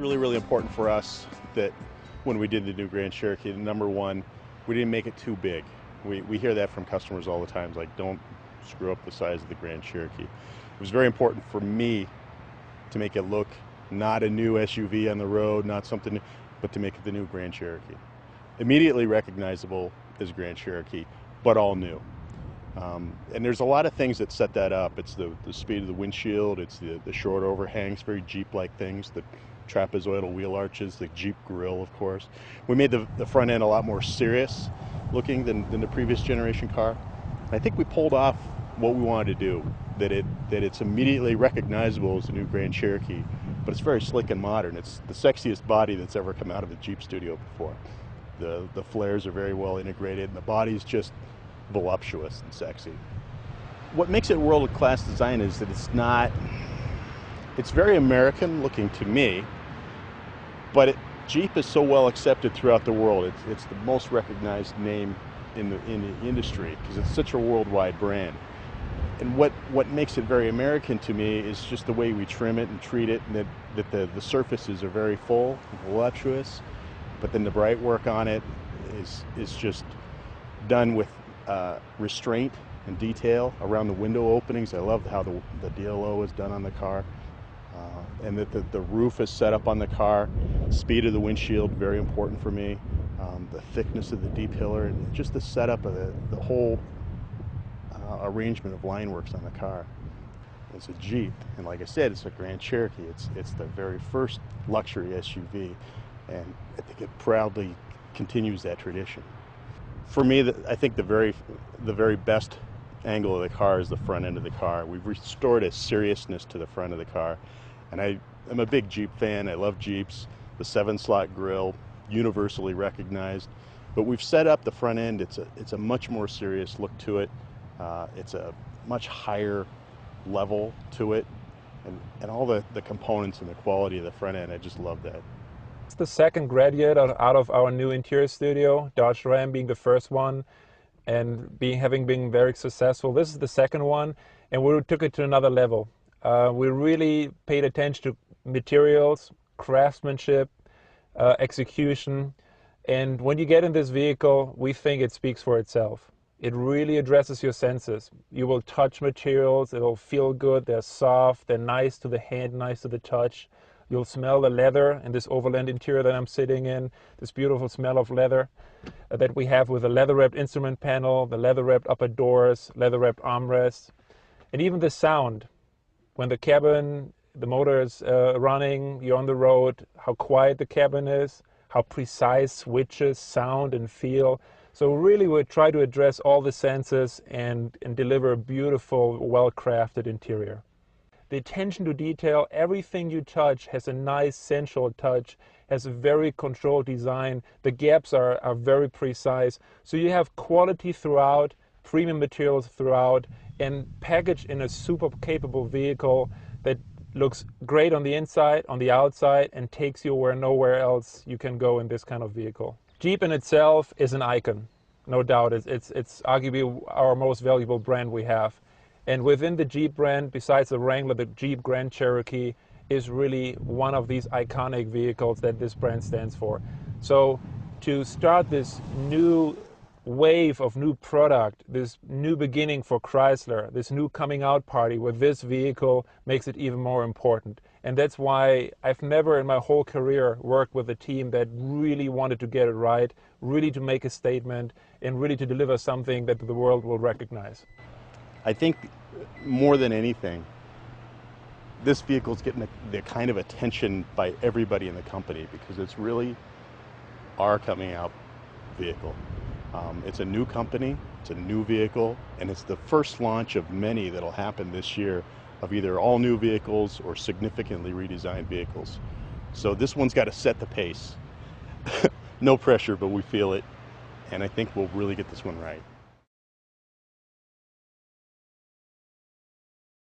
really, really important for us that when we did the new Grand Cherokee, number one, we didn't make it too big. We hear that from customers all the time, like don't screw up the size of the Grand Cherokee. It was very important for me to make it look not a new SUV on the road, not something, but to make it the new Grand Cherokee. Immediately recognizable as Grand Cherokee, but all new. And there's a lot of things that set that up. It's the speed of the windshield, it's the short overhangs, very Jeep-like things, the trapezoidal wheel arches, the Jeep grille, of course. We made the front end a lot more serious looking than the previous generation car. I think we pulled off what we wanted to do, that it's immediately recognizable as the new Grand Cherokee, but it's very slick and modern. It's the sexiest body that's ever come out of the Jeep studio before. The flares are very well integrated, and the body's just voluptuous and sexy. What makes it world-class design is that it's very American looking to me, but Jeep is so well accepted throughout the world. It's the most recognized name in the industry because it's such a worldwide brand. And what makes it very American to me is just the way we trim it and treat it, and that the surfaces are very full and voluptuous, but then the bright work on it is just done with restraint and detail around the window openings. I love how the DLO is done on the car, and that the roof is set up on the car. Speed of the windshield, very important for me. The thickness of the D-pillar, and just the setup of the whole arrangement of line works on the car. It's a Jeep, and like I said, it's a Grand Cherokee. It's the very first luxury SUV, and I think it proudly continues that tradition. For me, I think the very best angle of the car is the front end of the car. We've restored a seriousness to the front of the car, and I'm a big Jeep fan. I love Jeeps. The 7-slot grille, universally recognized, but we've set up the front end. It's a much more serious look to it. It's a much higher level to it, and all the components and the quality of the front end, I just love that. It's the second graduate out of our new interior studio, Dodge Ram being the first one, and having been very successful. This is the second one, and we took it to another level. We really paid attention to materials, craftsmanship, execution, and when you get in this vehicle, we think it speaks for itself. It really addresses your senses. You will touch materials, it'll feel good, they're soft, they're nice to the hand, nice to the touch. You'll smell the leather in this overland interior that I'm sitting in, this beautiful smell of leather that we have with a leather-wrapped instrument panel, the leather-wrapped upper doors, leather-wrapped armrests, and even the sound. When the cabin, the motor is running, you're on the road, how quiet the cabin is, how precise switches sound and feel. So really we try to address all the senses and deliver a beautiful, well-crafted interior. The attention to detail, everything you touch has a nice sensual touch, has a very controlled design. The gaps are very precise. So you have quality throughout, premium materials throughout, and packaged in a super capable vehicle that looks great on the inside, on the outside, and takes you where nowhere else you can go in this kind of vehicle. Jeep in itself is an icon, no doubt. It's arguably our most valuable brand we have. And within the Jeep brand, besides the Wrangler, the Jeep Grand Cherokee is really one of these iconic vehicles that this brand stands for. So to start this new wave of new product, this new beginning for Chrysler, this new coming out party with this vehicle makes it even more important. And that's why I've never in my whole career worked with a team that really wanted to get it right, really to make a statement, and really to deliver something that the world will recognize. I think more than anything, this vehicle's getting the kind of attention by everybody in the company because it's really our coming out vehicle. It's a new company, it's a new vehicle, and it's the first launch of many that'll happen this year of either all new vehicles or significantly redesigned vehicles. So this one's got to set the pace. No pressure, but we feel it, and I think we'll really get this one right.